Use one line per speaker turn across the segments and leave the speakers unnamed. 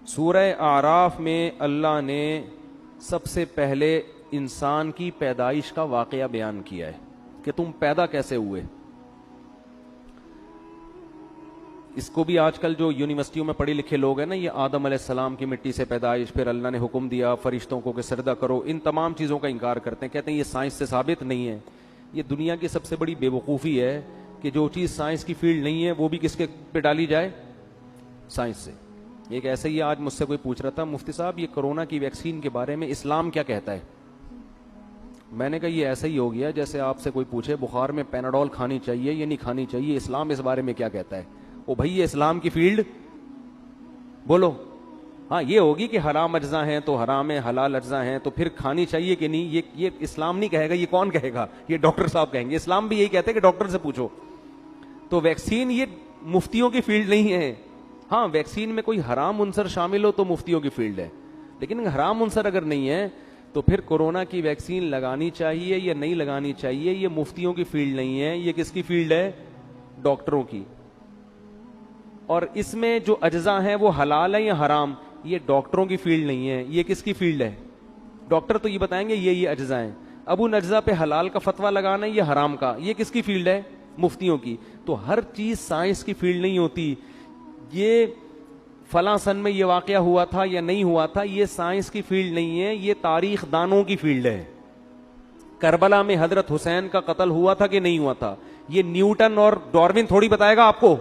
سورہ اعراف میں اللہ نے سب سے پہلے انسان کی پیدائش کا واقعہ بیان کیا ہے کہ تم پیدا کیسے ہوئے. اس کو بھی آج کل جو یونیورسٹیوں میں پڑھے لکھے لوگ ہیں نا، یہ آدم علیہ السلام کی مٹی سے پیدائش، پھر اللہ نے حکم دیا فرشتوں کو کہ سجدہ کرو، ان تمام چیزوں کا انکار کرتے ہیں، کہتے ہیں یہ سائنس سے ثابت نہیں ہے. یہ دنیا کی سب سے بڑی بے وقوفی ہے کہ جو چیز سائنس کی فیلڈ نہیں ہے وہ بھی کس کے پہ ڈالی جائے؟ سائنس سے. ایک ایسے ہی آج مجھ سے کوئی پوچھ رہا تھا، مفتی صاحب یہ کرونا کی ویکسین کے بارے میں اسلام کیا کہتا ہے؟ میں نے کہا یہ ایسا ہی ہو گیا جیسے آپ سے کوئی پوچھے بخار میں پیناڈول کھانی چاہیے یا نہیں کھانی چاہیے، اسلام اس بارے میں کیا کہتا ہے؟ او بھائی یہ اسلام کی فیلڈ بولو. ہاں یہ ہوگی کہ حرام اجزاء ہیں تو حرام ہے، حلال اجزاء ہیں تو پھر کھانی چاہیے کہ نہیں، یہ اسلام نہیں کہے گا. یہ کون کہے گا؟ یہ ڈاکٹر صاحب کہیں گے. اسلام بھی یہی کہتے ہیں کہ ڈاکٹر سے پوچھو. تو ویکسین یہ مفتیوں کی فیلڈ نہیں ہے. ہاں ویکسین میں کوئی حرام عنصر شامل ہو تو مفتیوں کی فیلڈ ہے، لیکن حرام عنصر اگر نہیں ہے تو پھر کورونا کی ویکسین لگانی چاہیے یا نہیں لگانی چاہیے یہ مفتیوں کی فیلڈ نہیں ہے، یہ کس کی فیلڈ ہے؟ ڈاکٹروں کی. اور اس میں جو اجزاء ہیں وہ حلال ہے یا حرام، یہ ڈاکٹروں کی فیلڈ نہیں ہے، یہ کس کی فیلڈ ہے؟ ڈاکٹر تو یہ بتائیں گے یہ اجزاء ہیں. اب ان اجزاء پہ حلال کا فتویٰ لگانا ہے یا حرام کا، یہ کس کی فیلڈ ہے؟ مفتیوں کی. تو ہر چیز سائنس کی فیلڈ نہیں ہوتی. یہ فلاں سن میں یہ واقعہ ہوا تھا یا نہیں ہوا تھا، یہ سائنس کی فیلڈ نہیں ہے، یہ تاریخ دانوں کی فیلڈ ہے. کربلا میں حضرت حسین کا قتل ہوا تھا کہ نہیں ہوا تھا، یہ نیوٹن اور ڈاروین تھوڑی بتائے گا آپ کو،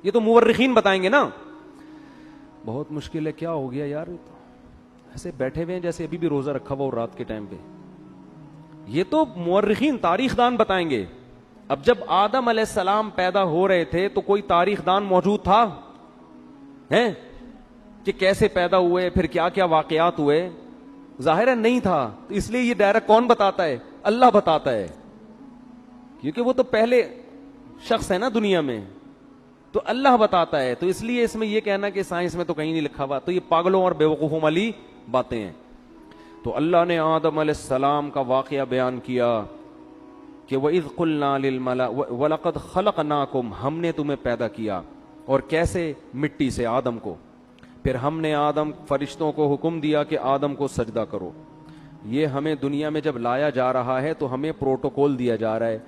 یہ تو مورخین بتائیں گے نا. بہت مشکل ہے. کیا ہو گیا یار، ایسے بیٹھے ہوئے ہیں جیسے ابھی بھی روزہ رکھا ہوا اور رات کے ٹائم پہ. یہ تو مورخین تاریخ دان بتائیں گے. اب جب آدم علیہ السلام پیدا ہو رہے تھے تو کوئی تاریخ دان موجود تھا ہیں کہ کیسے پیدا ہوئے، پھر کیا کیا واقعات ہوئے؟ ظاہر ہے نہیں تھا. تو اس لیے یہ ڈائریکٹ کون بتاتا ہے؟ اللہ بتاتا ہے، کیونکہ وہ تو پہلے شخص ہے نا دنیا میں، تو اللہ بتاتا ہے. تو اس لیے اس میں یہ کہنا کہ سائنس میں تو کہیں نہیں لکھا ہوا، تو یہ پاگلوں اور بیوقوفوں والی باتیں ہیں. تو اللہ نے آدم علیہ السلام کا واقعہ بیان کیا کہ وَإِذْ قُلْنَا لِلْمَلَائِكَةِ وَلَقَدْ خَلَقْنَاكُمْ، ہم نے تمہیں پیدا کیا. اور کیسے؟ مٹی سے، آدم کو. پھر ہم نے فرشتوں کو حکم دیا کہ آدم کو سجدہ کرو. یہ ہمیں دنیا میں جب لایا جا رہا ہے تو ہمیں پروٹوکول دیا جا رہا ہے.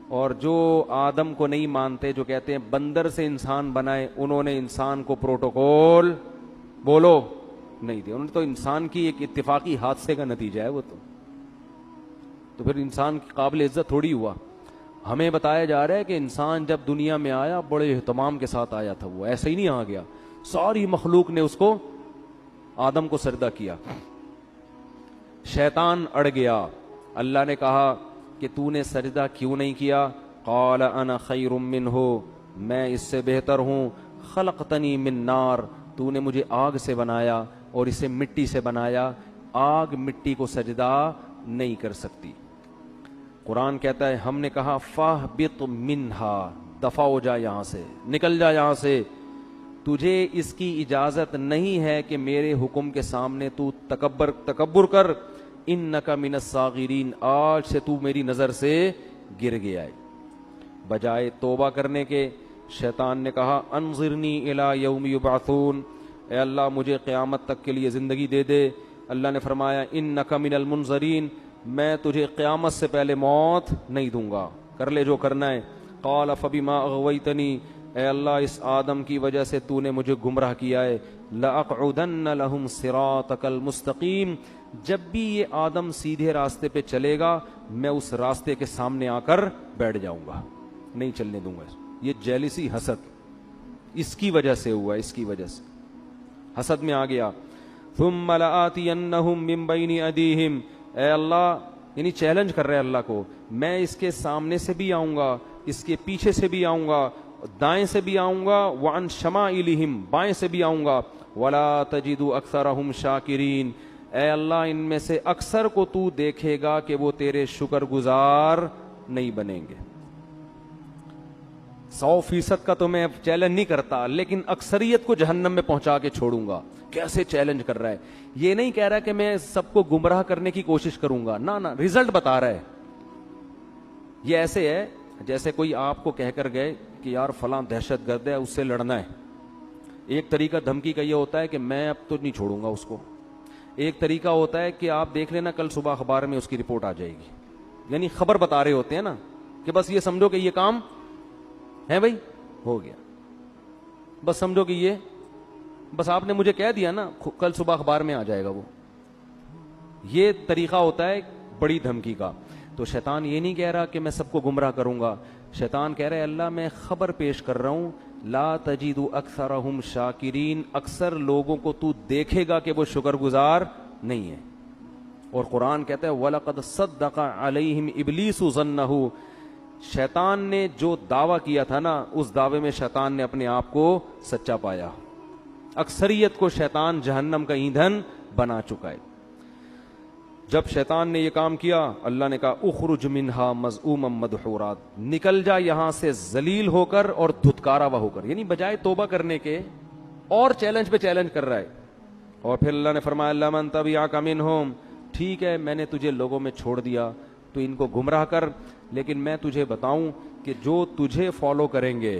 اور جو آدم کو نہیں مانتے، جو کہتے ہیں بندر سے انسان بنائے، انہوں نے انسان کو پروٹوکول بولو نہیں دیا. انہوں نے تو انسان کی ایک اتفاقی حادثے کا نتیجہ ہے وہ تو پھر انسان کی قابل عزت تھوڑی ہوا. ہمیں بتایا جا رہا ہے کہ انسان جب دنیا میں آیا بڑے اہتمام کے ساتھ آیا تھا، وہ ایسے ہی نہیں آ گیا. ساری مخلوق نے اس کو، آدم کو سجدہ کیا. شیطان اڑ گیا. اللہ نے کہا کہ تو نے سجدہ کیوں نہیں کیا؟ قال انا خیر منہ، میں اس سے بہتر ہوں. خلقتنی من نار، تو نے مجھے آگ سے بنایا اور اسے مٹی سے بنایا. آگ مٹی کو سجدہ نہیں کر سکتی. قرآن کہتا ہے ہم نے کہا فاہبط منہا، دفع ہو جا یہاں سے، نکل جا یہاں سے. تجھے اس کی اجازت نہیں ہے کہ میرے حکم کے سامنے تو تکبر کر. انک من الصاغرین، آج سے تو میری نظر سے گر گیا ہے. بجائے توبہ کرنے کے شیطان نے کہا انظرنی الی یوم یبعثون، اے اللہ مجھے قیامت تک کے لیے زندگی دے دے. اللہ نے فرمایا انک من المنظرین، میں تجھے قیامت سے پہلے موت نہیں دوں گا، کر لے جو کرنا ہے. قال فبما اغویتنی، اے اللہ اس آدم کی وجہ سے تو نے مجھے گمراہ کیا ہے. لأقعدن لهم صراطک المستقیم، جب بھی یہ آدم سیدھے راستے پہ چلے گا میں اس راستے کے سامنے آ کر بیٹھ جاؤں گا، نہیں چلنے دوں گا. یہ جیلسی، حسد اس کی وجہ سے ہوا، اس کی وجہ سے حسد میں آ گیا. ثم لآتینہم من بین ایدیہم، اے اللہ یعنی چیلنج کر رہے اللہ کو، میں اس کے سامنے سے بھی آؤں گا، اس کے پیچھے سے بھی آؤں گا، دائیں سے بھی آؤں گا، وعن شمائلہم، بائیں سے بھی آؤں گا. ولا تجد اکثرہم شاکرین، اے اللہ ان میں سے اکثر کو تو دیکھے گا کہ وہ تیرے شکر گزار نہیں بنیں گے. 100% کا تو میں چیلنج نہیں کرتا، لیکن اکثریت کو جہنم میں پہنچا کے چھوڑوں گا. کیسے چیلنج کر رہا ہے؟ یہ نہیں کہہ رہا کہ میں سب کو گمراہ کرنے کی کوشش کروں گا، نہ رزلٹ بتا رہا ہے. یہ ایسے ہے جیسے کوئی آپ کو کہہ کر گئے کہ یار فلاں دہشت گرد ہے، اس سے لڑنا ہے. ایک طریقہ دھمکی کا یہ ہوتا ہے کہ میں اب تو نہیں چھوڑوں گا اس کو. ایک طریقہ ہوتا ہے کہ آپ دیکھ لینا کل صبح اخبار میں اس کی رپورٹ آ جائے گی. یعنی خبر بتا رہے ہوتے ہیں نا کہ بس یہ سمجھو کہ یہ کام ہے بھائی, ہو گیا, بس سمجھو کہ یہ بس آپ نے مجھے کہہ دیا نا کل صبح اخبار میں آ جائے گا وہ. یہ طریقہ ہوتا ہے بڑی دھمکی کا. تو شیطان یہ نہیں کہہ رہا کہ میں سب کو گمراہ کروں گا, شیطان کہہ رہا ہے اللہ میں خبر پیش کر رہا ہوں, لا تجد اکثرہم شاکرین, اکثر لوگوں کو تو دیکھے گا کہ وہ شکر گزار نہیں ہے. اور قرآن کہتا ہے وَلَقَدْ صَدَّقَ عَلَيْهِمْ إِبْلِيسُ ظَنَّهُ, شیطان نے جو دعویٰ کیا تھا نا اس دعوے میں شیطان نے اپنے آپ کو سچا پایا. اکثریت کو شیطان جہنم کا ایندھن بنا چکا ہے. جب شیطان نے یہ کام کیا اللہ نے کہا اخرج منہا مذءوما مدحورا, نکل جا یہاں سے ذلیل ہو کر اور دھتکارا ہوا ہو کر. یعنی بجائے توبہ کرنے کے اور چیلنج پہ چیلنج کر رہا ہے. اور پھر اللہ نے فرمایا اللہ من تبعک منہم, ٹھیک ہے میں نے تجھے لوگوں میں چھوڑ دیا تو ان کو گمراہ کر, لیکن میں تجھے بتاؤں کہ جو تجھے فالو کریں گے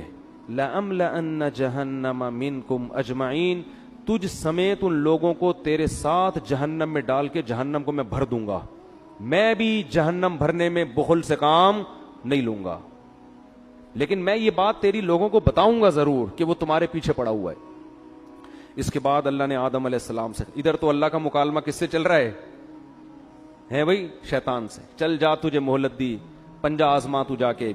لَأَمْلَأَنَّ جَهَنَّمَ مِنْكُمْ أَجْمَعِينَ, تجھ سمیت ان لوگوں کو تیرے ساتھ جہنم میں ڈال کے جہنم کو میں بھر دوں گا. میں بھی جہنم بھرنے میں بخل سے کام نہیں لوں گا, لیکن میں یہ بات تیری لوگوں کو بتاؤں گا ضرور کہ وہ تمہارے پیچھے پڑا ہوا ہے. اس کے بعد اللہ نے آدم علیہ السلام سے, ادھر تو اللہ کا مکالمہ کس سے چل رہا ہے بھائی, شیطان سے. چل جا تجھے مہلت دی, پنجہ آزما تو جا کے.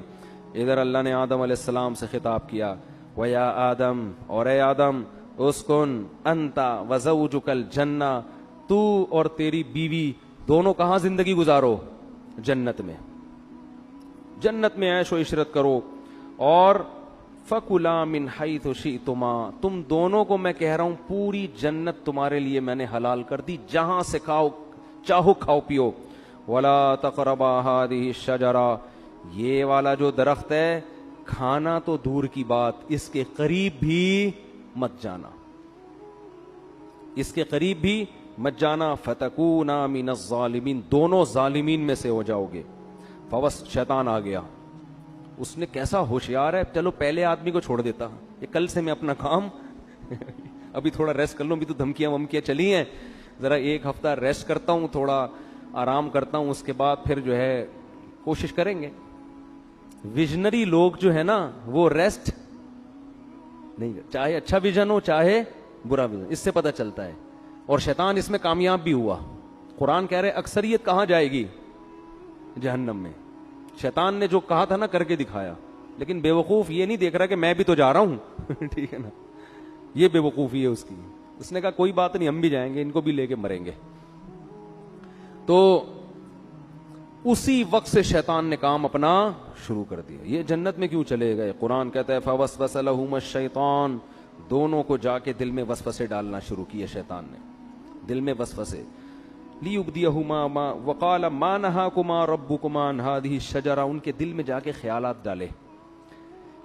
ادھر اللہ نے آدم علیہ السلام سے خطاب کیا وَيَا آدم, اور اے آدم اسکن انت وزوجک الجنہ, تو اور تیری بیوی دونوں کہاں زندگی گزارو, جنت میں. جنت میں عیش و عشرت کرو. اور فَكُلَا مِنْ حَيْثُ شِئْتُمَا, تم دونوں کو میں کہہ رہا ہوں پوری جنت تمہارے لیے میں نے حلال کر دی, جہاں سے کھاؤ چاہو کھاؤ پیو. وَلَا تَقْرَبَا هَٰذِهِ الشَّجَرَةَ, یہ والا جو درخت ہے کھانا تو دور کی بات, اس کے قریب بھی مت جانا, اس کے قریب بھی مت جانا. فَتَكُونَا مِنَ الظَّالِمِينَ, دونوں ظالمین میں سے ہو جاؤ گے. فوس شیطان آ گیا, اس نے کیسا ہوشیار ہے, چلو پہلے آدمی کو چھوڑ دیتا, یہ کل سے میں اپنا کام ابھی تھوڑا ریسٹ کر لوں, بھی تو دھمکیاں ومکیاں چلی ہیں, ذرا ایک ہفتہ ریسٹ کرتا ہوں, تھوڑا آرام کرتا ہوں, اس کے بعد پھر جو ہے کوشش کریں گے. ویژنری لوگ جو ہے نا وہ ریسٹ نہیں, چاہے اچھا ویژن ہو چاہے برا ویژن, اس سے پتہ چلتا ہے. اور شیطان اس میں کامیاب بھی ہوا. قرآن کہہ رہے اکثریت کہاں جائے گی, جہنم میں. شیطان نے جو کہا تھا نا کر کے دکھایا, لیکن بے وقوف یہ نہیں دیکھ رہا کہ میں بھی تو جا رہا ہوں ٹھیک ہے نا, یہ بے وقوفی ہے اس کی. اس نے کہا کوئی بات نہیں, ہم بھی جائیں گے, ان کو بھی لے کے مریں گے. تو اسی وقت سے شیطان نے کام اپنا شروع کر دیا. یہ جنت میں کیوں چلے گئے, قرآن کہتا ہے فوسوس لہما الشیطان, دونوں کو جا کے دل میں وسوسے ڈالنا شروع کیے شیطان نے, دل میں وسوسے. لیبدیہما ما وقال ما نہاکما ربکما عن ہذہ الشجرہ, ان کے دل میں جا کے خیالات ڈالے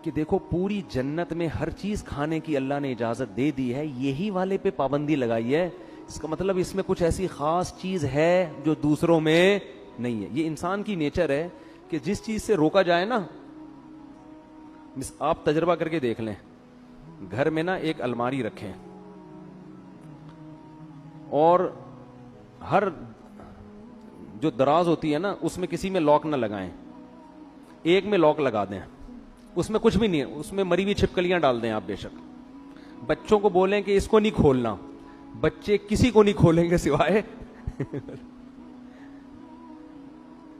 کہ دیکھو پوری جنت میں ہر چیز کھانے کی اللہ نے اجازت دے دی ہے, یہی والے پہ پابندی لگائی ہے, اس کا مطلب اس میں کچھ ایسی خاص چیز ہے جو دوسروں میں نہیں ہے. یہ انسان کی نیچر ہے کہ جس چیز سے روکا جائے نا, آپ تجربہ کر کے دیکھ لیں, گھر میں نا ایک الماری رکھیں اور ہر جو دراز ہوتی ہے نا اس میں کسی میں لاک نہ لگائیں, ایک میں لاک لگا دیں, اس میں کچھ بھی نہیں ہے, اس میں مری ہوئی چھپکلیاں ڈال دیں آپ. بے شک بچوں کو بولیں کہ اس کو نہیں کھولنا, بچے کسی کو نہیں کھولیں گے سوائے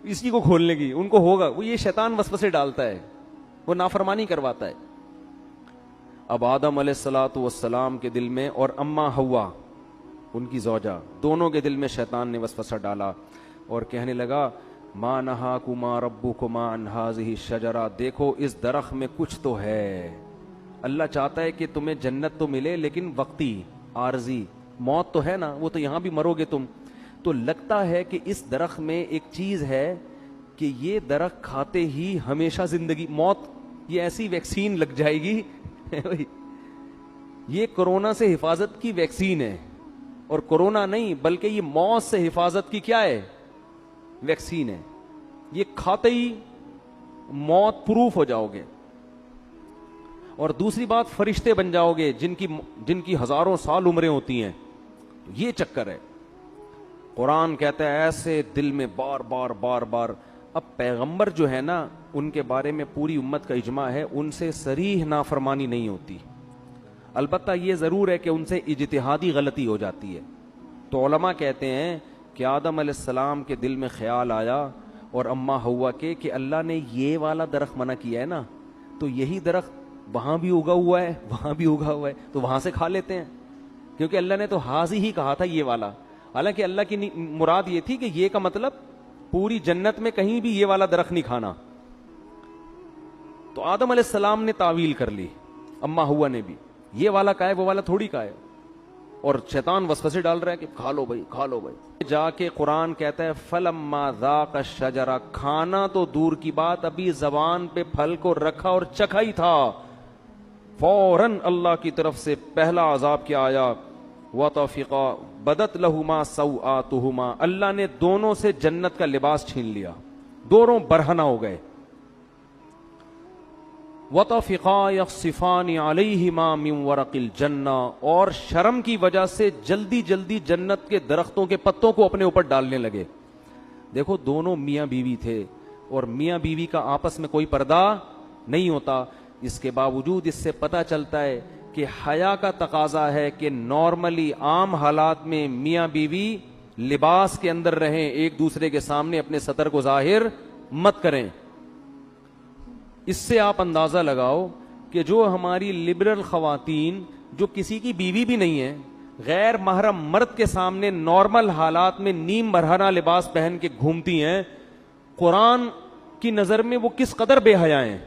اسی کو کھولنے کی, ان کو ہوگا. وہ یہ شیطان وسوسے ڈالتا ہے, وہ نافرمانی کرواتا ہے. اب آدم علیہ الصلوۃ والسلام کے دل میں اور اما حوا ان کی زوجہ, دونوں کے دل میں شیطان نے وسوسہ ڈالا اور کہنے لگا ما نہاکما ربکما عن ہذہ الشجرہ, دیکھو اس درخت میں کچھ تو ہے, اللہ چاہتا ہے کہ تمہیں جنت تو ملے لیکن وقتی عارضی, موت تو ہے نا, وہ تو یہاں بھی مرو گے تم. تو لگتا ہے کہ اس درخت میں ایک چیز ہے کہ یہ درخت کھاتے ہی ہمیشہ زندگی, موت, یہ ایسی ویکسین لگ جائے گی یہ کورونا سے حفاظت کی ویکسین ہے, اور کورونا نہیں بلکہ یہ موت سے حفاظت کی کیا ہے, ویکسین ہے. یہ کھاتے ہی موت پروف ہو جاؤ گے. اور دوسری بات فرشتے بن جاؤ گے جن کی ہزاروں سال عمریں ہوتی ہیں. یہ چکر ہے. قرآن کہتا ہے ایسے دل میں بار بار بار بار. اب پیغمبر جو ہے نا ان کے بارے میں پوری امت کا اجماع ہے ان سے صریح نافرمانی نہیں ہوتی. البتہ یہ ضرور ہے کہ ان سے اجتہادی غلطی ہو جاتی ہے. تو علماء کہتے ہیں کہ آدم علیہ السلام کے دل میں خیال آیا اور اماں ہوا کے کہ اللہ نے یہ والا درخت منع کیا ہے نا, تو یہی درخت وہاں بھی اگا ہوا ہے وہاں بھی اگا ہوا ہے تو وہاں سے کھا لیتے ہیں, کیونکہ اللہ نے تو حاضی ہی کہا تھا یہ والا. حالانکہ اللہ کی مراد یہ تھی کہ یہ کا مطلب پوری جنت میں کہیں بھی یہ والا درخت نہیں کھانا. تو آدم علیہ السلام نے تعویل کر لی, اماں ہوا نے بھی, یہ والا کا ہے وہ والا تھوڑی کا ہے. اور شیطان وسوسے ڈال رہا ہے کہ کھا لو بھائی کھا لو بھائی. جا کے قرآن کہتا ہے فلما ذاق الشجرہ, کھانا تو دور کی بات ابھی زبان پہ پھل کو رکھا اور چکھا ہی تھا, فوراً اللہ کی طرف سے پہلا عذاب کیا آیا, وطفقا بدت لہما سوآتہما, اللہ نے دونوں سے جنت کا لباس چھین لیا, دونوں برہنہ ہو گئے. وطفقا یخصفان علیہما من ورق الجنہ, اور شرم کی وجہ سے جلدی جلدی جنت کے درختوں کے پتوں کو اپنے اوپر ڈالنے لگے. دیکھو دونوں میاں بیوی تھے اور میاں بیوی کا آپس میں کوئی پردہ نہیں ہوتا. اس کے باوجود اس سے پتہ چلتا ہے کہ حیا کا تقاضا ہے کہ نارملی عام حالات میں میاں بیوی لباس کے اندر رہیں, ایک دوسرے کے سامنے اپنے سطر کو ظاہر مت کریں. اس سے آپ اندازہ لگاؤ کہ جو ہماری لبرل خواتین جو کسی کی بیوی بھی نہیں ہے, غیر محرم مرد کے سامنے نارمل حالات میں نیم برہنہ لباس پہن کے گھومتی ہیں, قرآن کی نظر میں وہ کس قدر بے حیا ہیں.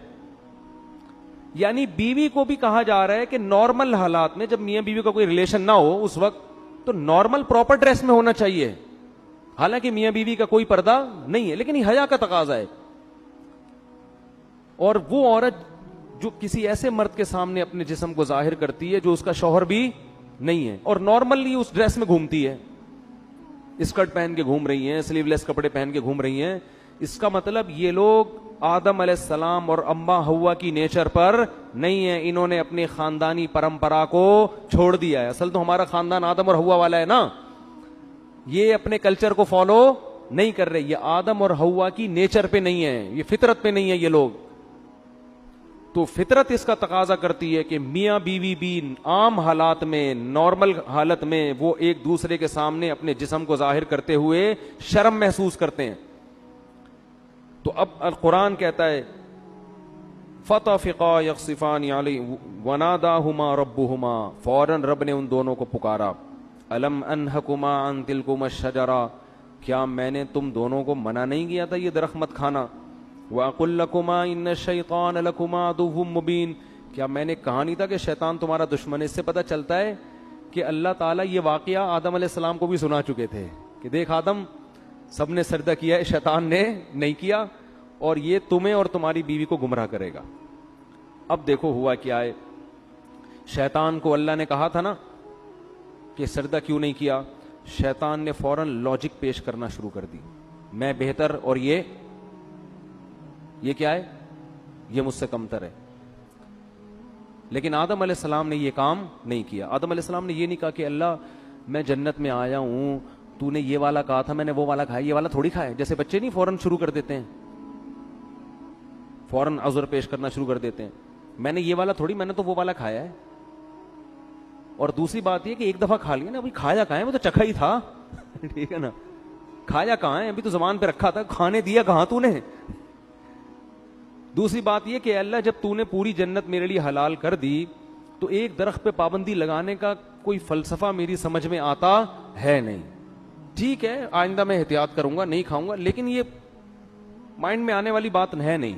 یعنی بیوی کو بھی کہا جا رہا ہے کہ نارمل حالات میں جب میاں بیوی کا کوئی ریلیشن نہ ہو اس وقت تو نارمل پراپر ڈریس میں ہونا چاہیے, حالانکہ میاں بیوی کا کوئی پردہ نہیں ہے, لیکن یہ حیا کا تقاضا ہے. اور وہ عورت جو کسی ایسے مرد کے سامنے اپنے جسم کو ظاہر کرتی ہے جو اس کا شوہر بھی نہیں ہے اور نارملی اس ڈریس میں گھومتی ہے, اسکرٹ پہن کے گھوم رہی ہیں, سلیو لیس کپڑے پہن کے گھوم رہی ہیں, اس کا مطلب یہ لوگ آدم علیہ السلام اور اماں ہوا کی نیچر پر نہیں ہے, انہوں نے اپنی خاندانی پرمپرا کو چھوڑ دیا ہے. اصل تو ہمارا خاندان آدم اور ہوا والا ہے نا, یہ اپنے کلچر کو فالو نہیں کر رہے, یہ آدم اور ہوا کی نیچر پہ نہیں ہے, یہ فطرت پہ نہیں ہے یہ لوگ. تو فطرت اس کا تقاضا کرتی ہے کہ میاں بیوی بھی عام حالات میں نارمل حالت میں وہ ایک دوسرے کے سامنے اپنے جسم کو ظاہر کرتے ہوئے شرم محسوس کرتے ہیں. تو اب القرآن کہتا ہے فطفقا یخصفان علی وناداہما ربہما, فوراً رب نے ان دونوں کو پکارا, الم انہکما عن تلکما الشجرہ, کیا میں نے تم دونوں کو منع نہیں کیا تھا یہ درخت مت کھانا, وَأَقُلْ لَكُمَا إِنَّ الشَّيْطَانَ لَكُمَا عَدُوٌّ مُبِينٌ, کیا میں نے کہا نہیں تھا کہ شیطان تمہارا دشمن ہے. اس سے پتہ چلتا ہے کہ اللہ تعالیٰ یہ واقعہ آدم علیہ السلام کو بھی سنا چکے تھے کہ دیکھ آدم سب نے سجدہ کیا ہے, شیطان نے نہیں کیا, اور یہ تمہیں اور تمہاری بیوی کو گمراہ کرے گا. اب دیکھو ہوا کیا ہے, شیطان کو اللہ نے کہا تھا نا کہ سجدہ کیوں نہیں کیا, شیطان نے فوراً لاجک پیش کرنا شروع کر دی, میں بہتر اور یہ کیا ہے, یہ مجھ سے کمتر ہے. لیکن آدم علیہ السلام نے یہ کام نہیں کیا. آدم علیہ السلام نے یہ نہیں کہا کہ اللہ میں جنت میں آیا ہوں, تو نے یہ والا کہا تھا, میں نے وہ والا کھایا, یہ والا تھوڑی کھایا. جیسے بچے نہیں فوراً شروع کر دیتے ہیں, فوراً عذر پیش کرنا شروع کر دیتے ہیں, میں نے یہ والا تھوڑی, میں نے تو وہ والا کھایا ہے. اور دوسری بات یہ کہ ایک دفعہ کھا لیا نا, ابھی کھایا کہاں ہے, وہ تو چکھا ہی تھا ٹھیک ہے نا, کھایا کہاں ہے, ابھی تو زبان پہ رکھا تھا, کھانے دیا کہاں تو نے. دوسری بات یہ کہ اللہ جب تو نے پوری جنت میرے لیے حلال کر دی تو ایک درخت پہ پابندی لگانے کا کوئی فلسفہ میری سمجھ میں آتا ہے نہیں. ٹھیک ہے آئندہ میں احتیاط کروں گا, نہیں کھاؤں گا, لیکن یہ مائنڈ میں آنے والی بات ہے نہیں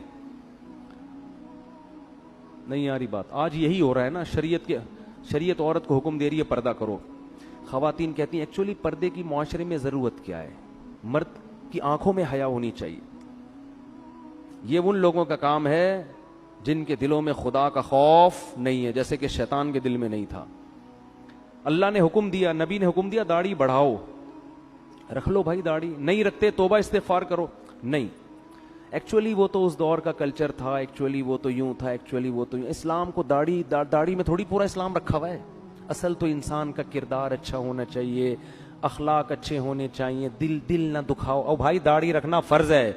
آ رہی بات. آج یہی ہو رہا ہے نا, شریعت عورت کو حکم دے رہی ہے پردہ کرو. خواتین کہتی ہیں ایکچولی پردے کی معاشرے میں ضرورت کیا ہے, مرد کی آنکھوں میں حیا ہونی چاہیے. یہ ان لوگوں کا کام ہے جن کے دلوں میں خدا کا خوف نہیں ہے, جیسے کہ شیطان کے دل میں نہیں تھا. اللہ نے حکم دیا, نبی نے حکم دیا داڑھی بڑھاؤ, رکھ لو بھائی داڑھی, نہیں رکھتے توبہ استغفار کرو, نہیں. ایکچولی وہ تو اس دور کا کلچر تھا, ایکچولی وہ تو یوں تھا, ایکچولی وہ تو یوں. اسلام کو داڑھی میں تھوڑی پورا اسلام رکھا ہوا ہے. اصل تو انسان کا کردار اچھا ہونا چاہیے, اخلاق اچھے ہونے چاہیے, دل نہ دکھاؤ. اور بھائی داڑھی رکھنا فرض ہے.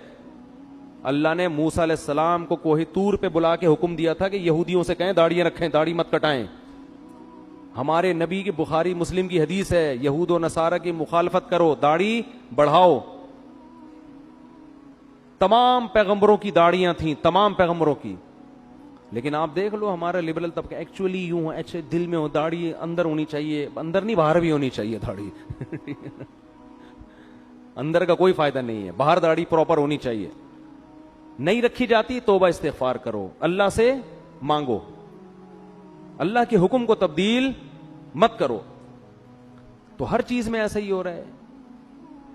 اللہ نے موسیٰ علیہ السلام کو کوہ طور پہ بلا کے حکم دیا تھا کہ یہودیوں سے کہیں داڑیاں رکھیں, داڑھی مت کٹائیں. ہمارے نبی کی بخاری مسلم کی حدیث ہے, یہود و نصارہ کی مخالفت کرو, داڑھی بڑھاؤ. تمام پیغمبروں کی داڑیاں تھیں, تمام پیغمبروں کی. لیکن آپ دیکھ لو ہمارا لبرل طبقہ ایکچولی یوں ہے, اچھے دل میں ہو, داڑھی اندر ہونی چاہیے, اندر نہیں باہر بھی ہونی چاہیے داڑھی. اندر کا کوئی فائدہ نہیں ہے, باہر داڑھی پراپر ہونی چاہیے. نہیں رکھی جاتی توبہ استغفار کرو, اللہ سے مانگو, اللہ کے حکم کو تبدیل مت کرو. تو ہر چیز میں ایسا ہی ہو رہا ہے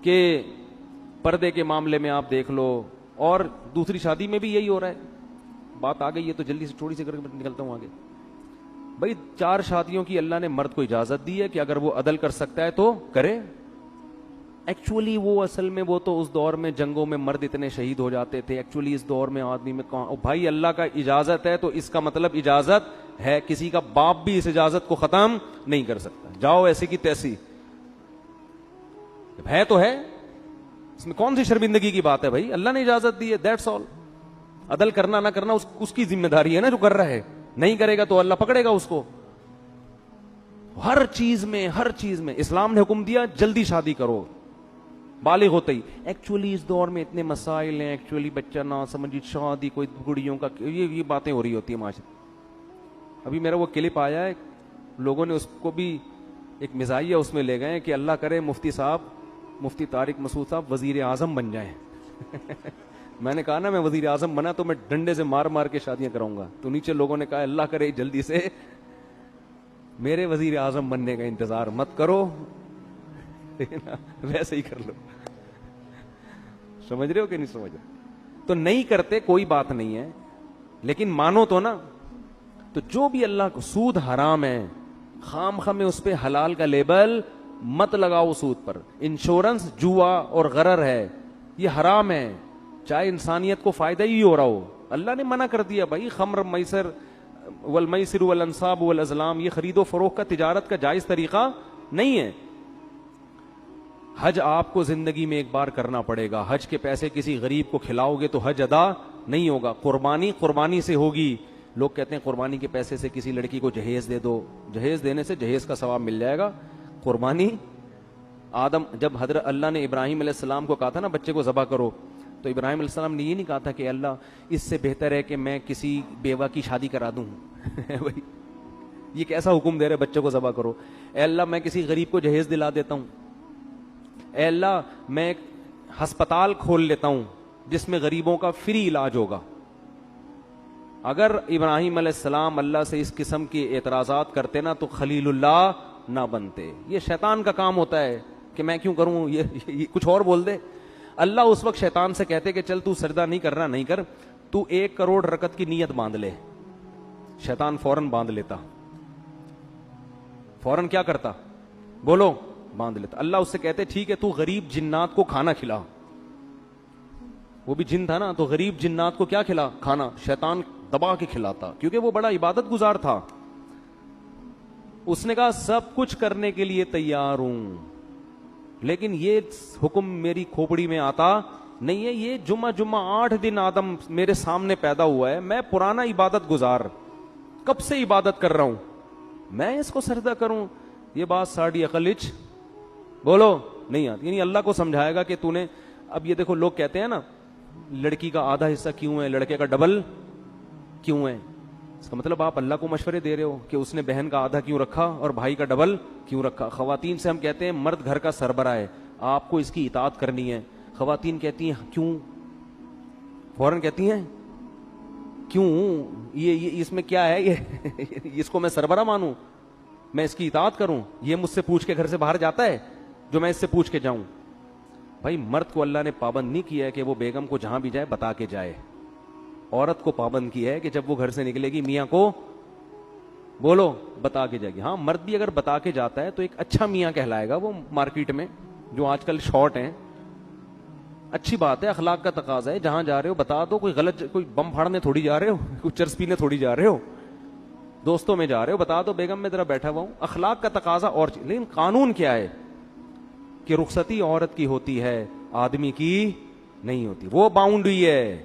کہ پردے کے معاملے میں آپ دیکھ لو, اور دوسری شادی میں بھی یہی ہو رہا ہے. بات آ گئی ہے تو جلدی سے تھوڑی سی کر کے نکلتا ہوں آگے. بھائی 4 شادیوں کی اللہ نے مرد کو اجازت دی ہے کہ اگر وہ عدل کر سکتا ہے تو کرے. ایکچولی وہ اصل میں وہ تو اس دور میں جنگوں میں مرد اتنے شہید ہو جاتے تھے, ایکچولی اس دور میں آدمی میں کہاں. بھائی اللہ کا اجازت ہے تو اس کا مطلب اجازت ہے, کسی کا باپ بھی اس اجازت کو ختم نہیں کر سکتا. جاؤ ایسی کی تیسی ہے تو ہے, اس میں کون سی شرمندگی کی بات ہے بھائی, اللہ نے اجازت دی ہے, دیٹس آل. عدل کرنا نہ کرنا اس کی ذمہ داری ہے نا, جو کر رہا ہے. نہیں کرے گا تو اللہ پکڑے گا اس کو. ہر چیز میں اسلام نے حکم دیا جلدی شادی کرو, بالغ ہوتے ہی. ایکچولی اس دور میں اتنے مسائل ہیں, ایکچولی بچہ نہ سمجھی, شادی کوئی گڑیوں کا, یہ باتیں ہو رہی ہوتی ہیں معاشرے. ابھی میرا وہ کلپ آیا ہے, لوگوں نے اس کو بھی ایک مزاحیہ اس میں لے گئے کہ اللہ کرے مفتی طارق مسعود صاحب وزیر اعظم بن جائیں. میں نے کہا نا میں وزیر اعظم بنا تو میں ڈنڈے سے مار مار کے شادیاں کراؤں گا. تو نیچے لوگوں نے کہا اللہ کرے جلدی سے میرے وزیر اعظم بننے کا انتظار مت کرو, ویسے ہی کر لو. سمجھ رہے ہو کہ نہیں سمجھ رہے؟ تو نہیں کرتے کوئی بات نہیں ہے, لیکن مانو تو نا. تو جو بھی اللہ کو, سود حرام ہے, خام خام میں اس پہ حلال کا لیبل مت لگاؤ سود پر. انشورنس جوا اور غرر ہے, یہ حرام ہے, چاہے انسانیت کو فائدہ ہی ہو رہا ہو. اللہ نے منع کر دیا بھائی, خمر میسر والمیسر والانصاب والازلام, یہ خرید و فروخت کا, تجارت کا جائز طریقہ نہیں ہے. حج آپ کو زندگی میں ایک بار کرنا پڑے گا. حج کے پیسے کسی غریب کو کھلاؤ گے تو حج ادا نہیں ہوگا. قربانی سے ہوگی. لوگ کہتے ہیں قربانی کے پیسے سے کسی لڑکی کو جہیز دے دو, جہیز دینے سے جہیز کا ثواب مل جائے گا. قربانی جب حضرت اللہ نے ابراہیم علیہ السلام کو کہا تھا نا بچے کو ذبح کرو, تو ابراہیم علیہ السلام نے یہ نہیں کہا تھا کہ اللہ اس سے بہتر ہے کہ میں کسی بیوہ کی شادی کرا دوں. بھائی یہ کیسا حکم دے رہے بچے کو ذبح کرو. اے اللہ میں کسی غریب کو جہیز دلا دیتا ہوں. اے اللہ میں ایک ہسپتال کھول لیتا ہوں جس میں غریبوں کا فری علاج ہوگا. اگر ابراہیم علیہ السلام اللہ سے اس قسم کے اعتراضات کرتے نا تو خلیل اللہ نہ بنتے. یہ شیطان کا کام ہوتا ہے کہ میں کیوں کروں, یہ کچھ اور بول دے. اللہ اس وقت شیطان سے کہتے کہ چل تو سجدہ نہیں کرنا, نہیں کر, تو 1 کروڑ رکعت کی نیت باندھ لے. شیطان فوراً باندھ لیتا, فوراً کیا کرتا, بولو, باندھ لیتا. اللہ اس سے کہتے ٹھیک ہے تو غریب جنات کو کھانا کھلا. وہ بھی جن تھا نا, تو غریب جنات کو کیا کھلا, کھانا. شیطان دبا کے کھلاتا کیونکہ وہ بڑا عبادت گزار تھا. اس نے کہا سب کچھ کرنے کے لیے تیار ہوں, لیکن یہ حکم میری کھوپڑی میں آتا نہیں ہے. یہ جمعہ 8 دن آدم میرے سامنے پیدا ہوا ہے, میں پرانا عبادت گزار, کب سے عبادت کر رہا ہوں, میں اس کو سجدہ کروں. یہ بات ساڑی عقلچ بولو نہیں آتی. یعنی اللہ کو سمجھائے گا کہ تو نے, اب یہ دیکھو لوگ کہتے ہیں نا لڑکی کا آدھا حصہ کیوں ہے, لڑکے کا ڈبل کیوں ہے. اس کا مطلب آپ اللہ کو مشورے دے رہے ہو کہ اس نے بہن کا آدھا کیوں رکھا اور بھائی کا ڈبل کیوں رکھا. خواتین سے ہم کہتے ہیں مرد گھر کا سربراہ ہے, آپ کو اس کی اطاعت کرنی ہے. خواتین کہتی ہیں کیوں, فوراً کہتی ہیں کیوں, یہ اس میں کیا ہے, یہ اس کو میں سربراہ مانوں, میں اس کی اطاعت کروں, یہ مجھ سے پوچھ کے گھر سے باہر جاتا ہے جو میں اس سے پوچھ کے جاؤں. بھائی مرد کو اللہ نے پابند نہیں کیا ہے کہ وہ بیگم کو جہاں بھی جائے بتا کے جائے. عورت کو پابند کیا ہے کہ جب وہ گھر سے نکلے گی میاں کو بولو بتا کے جائے گی. ہاں مرد بھی اگر بتا کے جاتا ہے تو ایک اچھا میاں کہلائے گا وہ مارکیٹ میں, جو آج کل شارٹ ہیں. اچھی بات ہے, اخلاق کا تقاضا ہے, جہاں جا رہے ہو بتا دو, کوئی غلط, کوئی بم پھاڑنے تھوڑی جا رہے ہو, کوئی چرس پینے تھوڑی جا رہے ہو, دوستوں میں جا رہے ہو, بتا دو بیگم میں ذرا بیٹھا ہوا ہوں. اخلاق کا تقاضا اور چیز, لیکن قانون کیا ہے کہ رخصتی عورت کی ہوتی ہے, آدمی کی نہیں ہوتی, وہ باؤنڈ ہوئی ہے.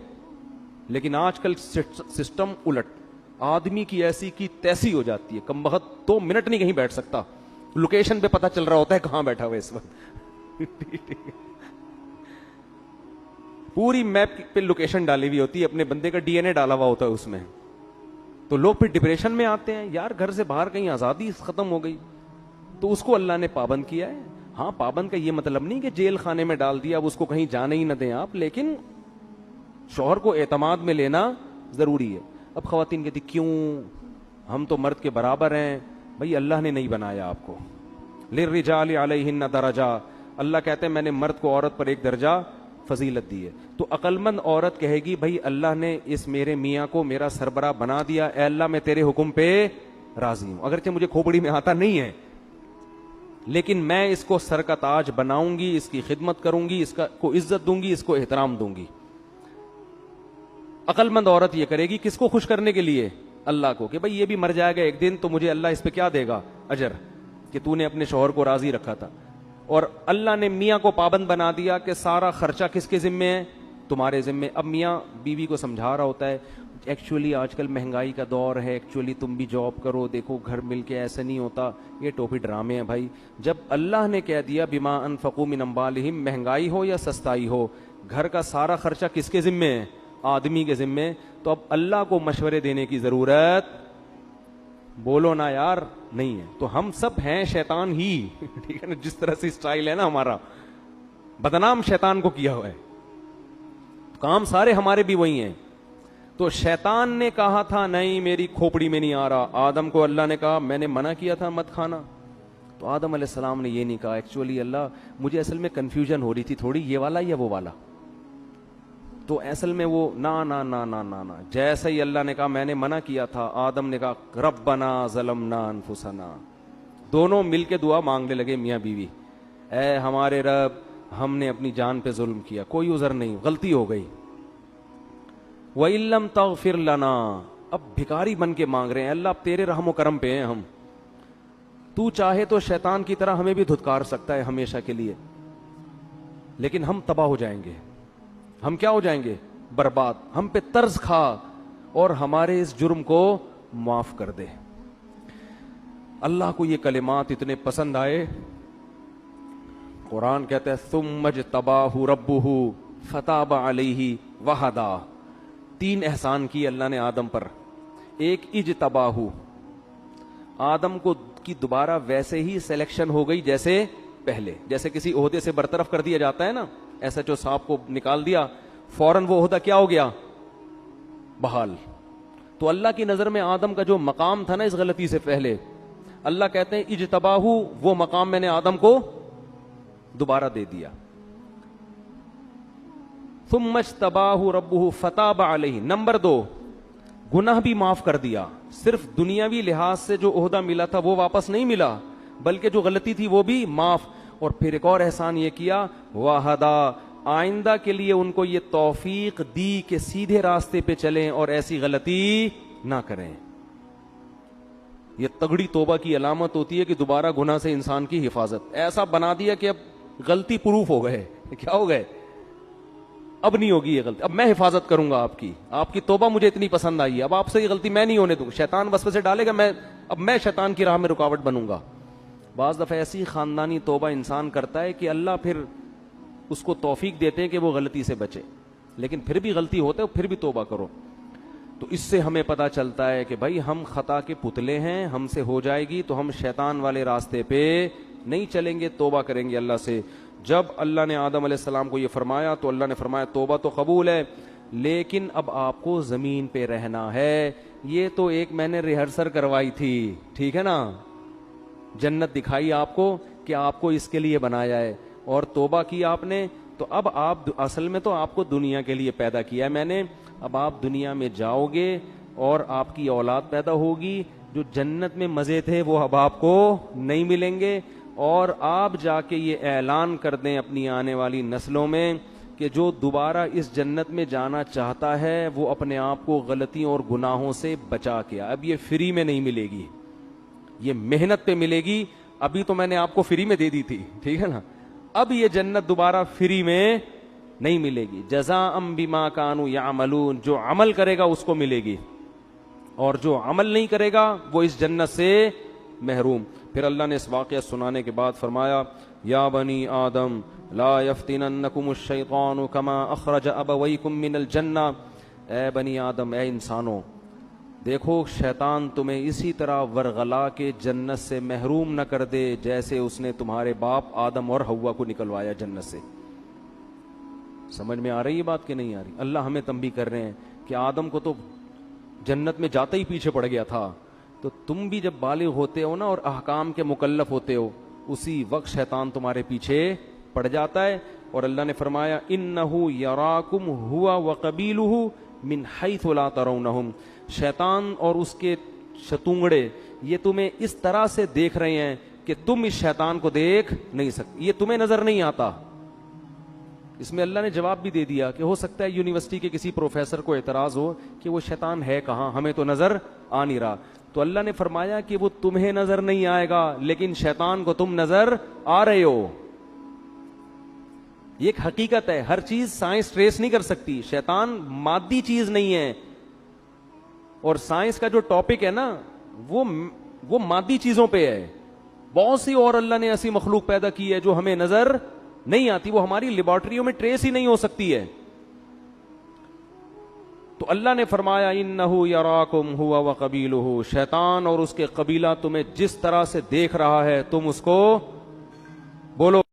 لیکن آج کل سسٹم الٹ, آدمی کی ایسی کی تیسی ہو جاتی ہے, کم بخت 2 منٹ نہیں کہیں بیٹھ سکتا, لوکیشن پہ پتہ چل رہا ہوتا ہے کہاں بیٹھا ہوا اس وقت. پوری میپ پہ لوکیشن ڈالی ہوئی ہوتی ہے, اپنے بندے کا ڈی این اے ڈالا ہوا ہوتا ہے اس میں. تو لوگ پھر ڈپریشن میں آتے ہیں, یار گھر سے باہر کہیں آزادی ختم ہو گئی. تو اس کو اللہ نے پابند کیا ہے. ہاں, پابند کا یہ مطلب نہیں کہ جیل خانے میں ڈال دیا, اب اس کو کہیں جانے ہی نہ دیں آپ, لیکن شوہر کو اعتماد میں لینا ضروری ہے. اب خواتین کہتی کیوں, ہم تو مرد کے برابر ہیں. بھائی اللہ نے نہیں بنایا آپ کو, للرجال علیہن درجہ, اللہ کہتے ہیں میں نے مرد کو عورت پر ایک درجہ فضیلت دی ہے. تو عقل مند عورت کہے گی بھائی اللہ نے اس میرے میاں کو میرا سربراہ بنا دیا, اے اللہ میں تیرے حکم پہ راضی ہوں, اگرچہ مجھے کھوپڑی میں آتا نہیں ہے, لیکن میں اس کو سر کا تاج بناؤں گی, اس کی خدمت کروں گی, اس کو عزت دوں گی, اس کو احترام دوں گی. عقل مند عورت یہ کرے گی کس کو خوش کرنے کے لیے, اللہ کو, کہ بھائی یہ بھی مر جائے گا ایک دن تو مجھے اللہ اس پہ کیا دے گا, اجر, کہ تو نے اپنے شوہر کو راضی رکھا تھا. اور اللہ نے میاں کو پابند بنا دیا کہ سارا خرچہ کس کے ذمے ہے, تمہارے ذمے. اب میاں بیوی کو سمجھا رہا ہوتا ہے ایکچولی آج کل مہنگائی کا دور ہے, ایکچولی تم بھی جاب کرو, دیکھو گھر مل کے ایسا نہیں ہوتا, یہ ٹوپی ڈرامے ہیں بھائی. جب اللہ نے کہہ دیا بما انفقوا من اموالہم, مہنگائی ہو یا سستائی ہو, گھر کا سارا خرچہ کس کے ذمے ہے, آدمی کے ذمے, تو اب اللہ کو مشورے دینے کی ضرورت, بولو نا یار, نہیں ہے. تو ہم سب ہیں شیطان ہی, ٹھیک ہے نا, جس طرح سے اسٹائل ہے نا ہمارا, بدنام شیطان کو کیا ہوا ہے, کام سارے ہمارے بھی وہی ہیں. تو شیطان نے کہا تھا نہیں میری کھوپڑی میں نہیں آ رہا, آدم کو اللہ نے کہا میں نے منع کیا تھا مت کھانا, تو آدم علیہ السلام نے یہ نہیں کہا ایکچولی اللہ مجھے اصل میں کنفیوژن ہو رہی تھی تھوڑی, یہ والا یا وہ والا, تو اصل میں وہ نا نا نا نا نا نا, جیسے ہی اللہ نے کہا میں نے منع کیا تھا, آدم نے کہا ربنا ظلمنا انفسنا, دونوں مل کے دعا مانگنے لگے میاں بیوی, اے ہمارے رب ہم نے اپنی جان پہ ظلم کیا, کوئی عذر نہیں, غلطی ہو گئی. وَإِن لَّمْ تَغْفِرْ لَنَا, اب بھکاری بن کے مانگ رہے ہیں اللہ, اب تیرے رحم و کرم پہ ہیں ہم, تو چاہے تو شیطان کی طرح ہمیں بھی دھتکار سکتا ہے ہمیشہ کے لیے, لیکن ہم تباہ ہو جائیں گے, ہم کیا ہو جائیں گے, برباد, ہم پہ طرز کھا اور ہمارے اس جرم کو معاف کر دے. اللہ کو یہ کلمات اتنے پسند آئے, قرآن کہتا ہے ثم اجتباہ ربہ فتاب علیہ وہدا, 3 احسان کی اللہ نے آدم پر. ایک اجتباہ, آدم کو کی دوبارہ ویسے ہی سلیکشن ہو گئی جیسے پہلے, جیسے کسی عہدے سے برطرف کر دیا جاتا ہے نا, ایسا جو صاحب کو نکال دیا فوراً وہ عہدہ کیا ہو گیا, بحال. تو اللہ کی نظر میں آدم کا جو مقام تھا نا اس غلطی سے پہلے, اللہ کہتے ہیں اجتباہ, وہ مقام میں نے آدم کو دوبارہ دے دیا. ثم اجتباہ ربہ فتاب علیہ, نمبر 2 گناہ بھی معاف کر دیا, صرف دنیاوی لحاظ سے جو عہدہ ملا تھا وہ واپس نہیں ملا, بلکہ جو غلطی تھی وہ بھی معاف. اور پھر ایک اور احسان یہ کیا, وہدا, آئندہ کے لیے ان کو یہ توفیق دی کہ سیدھے راستے پہ چلیں اور ایسی غلطی نہ کریں. یہ تگڑی توبہ کی علامت ہوتی ہے کہ دوبارہ گناہ سے انسان کی حفاظت. ایسا بنا دیا کہ اب غلطی پروف ہو گئے, کیا ہو گئے, اب نہیں ہوگی یہ غلطی, اب میں حفاظت کروں گا آپ کی توبہ مجھے اتنی پسند آئی ہے, اب آپ سے یہ غلطی میں نہیں ہونے دوں. شیطان وسوسے ڈالے گا, اب میں شیطان کی راہ میں رکاوٹ بنوں گا. بعض دفعہ ایسی خاندانی توبہ انسان کرتا ہے کہ اللہ پھر اس کو توفیق دیتے ہیں کہ وہ غلطی سے بچے, لیکن پھر بھی غلطی ہوتا ہے, پھر بھی توبہ کرو. تو اس سے ہمیں پتا چلتا ہے کہ بھائی ہم خطا کے پتلے ہیں, ہم سے ہو جائے گی تو ہم شیطان والے راستے پہ نہیں چلیں گے, توبہ کریں گے اللہ سے. جب اللہ نے آدم علیہ السلام کو یہ فرمایا تو اللہ نے فرمایا توبہ تو قبول ہے, لیکن اب آپ کو زمین پہ رہنا ہے. یہ تو ایک میں نے ریہرسل کروائی تھی, ٹھیک ہے نا, جنت دکھائی آپ کو کہ آپ کو اس کے لیے بنایا ہے, اور توبہ کی آپ نے, تو اب آپ اصل میں تو آپ کو دنیا کے لیے پیدا کیا ہے میں نے. اب آپ دنیا میں جاؤ گے اور آپ کی اولاد پیدا ہوگی, جو جنت میں مزے تھے وہ اب آپ کو نہیں ملیں گے, اور آپ جا کے یہ اعلان کر دیں اپنی آنے والی نسلوں میں کہ کہ جو دوبارہ اس جنت میں جانا چاہتا ہے وہ اپنے آپ کو غلطیوں اور گناہوں سے بچا کے. اب یہ فری میں نہیں ملے گی, یہ محنت پہ ملے گی. ابھی تو میں نے آپ کو فری میں دے دی تھی, ٹھیک ہے نا. اب یہ جنت دوبارہ فری میں نہیں ملے گی. جزاء بما کانوا یعملون, جو عمل کرے گا اس کو ملے گی, اور جو عمل نہیں کرے گا وہ اس جنت سے محروم. پھر اللہ نے اس واقعہ سنانے کے بعد فرمایا, یا بنی آدم لا یفتننکم الشیطان کما اخرج ابویکم من الجنہ. اے بنی آدم, اے انسانوں, دیکھو شیطان تمہیں اسی طرح ورغلا کے جنت سے محروم نہ کر دے جیسے اس نے تمہارے باپ آدم اور حوا کو نکلوایا جنت سے. سمجھ میں آ رہی ہے بات کہ نہیں آ رہی؟ اللہ ہمیں تنبیہ کر رہے ہیں کہ آدم کو تو جنت میں جاتے ہی پیچھے پڑ گیا تھا, تو تم بھی جب بالغ ہوتے ہو نا اور احکام کے مکلف ہوتے ہو, اسی وقت شیطان تمہارے پیچھے پڑ جاتا ہے. اور اللہ نے فرمایا, انہو یراکم ہوا وقبیلہ من حیث لا ترونہم. شیطان اور اس کے شتونگڑے یہ تمہیں اس طرح سے دیکھ رہے ہیں کہ تم اس شیطان کو دیکھ نہیں سکتے, یہ تمہیں نظر نہیں آتا. اس میں اللہ نے جواب بھی دے دیا کہ ہو سکتا ہے یونیورسٹی کے کسی پروفیسر کو اعتراض ہو کہ وہ شیطان ہے کہاں, ہمیں تو نظر آ نہیں رہا. تو اللہ نے فرمایا کہ وہ تمہیں نظر نہیں آئے گا لیکن شیطان کو تم نظر آ رہے ہو. یہ ایک حقیقت ہے, ہر چیز سائنس ٹریس نہیں کر سکتی. شیطان مادی چیز نہیں ہے, اور سائنس کا جو ٹاپک ہے نا وہ مادی چیزوں پہ ہے. بہت سی اور اللہ نے ایسی مخلوق پیدا کی ہے جو ہمیں نظر نہیں آتی, وہ ہماری لیبارٹریوں میں ٹریس ہی نہیں ہو سکتی ہے. تو اللہ نے فرمایا, انہو یراکم ہوا وقبیلہ, شیطان اور اس کے قبیلہ تمہیں جس طرح سے دیکھ رہا ہے تم اس کو بولو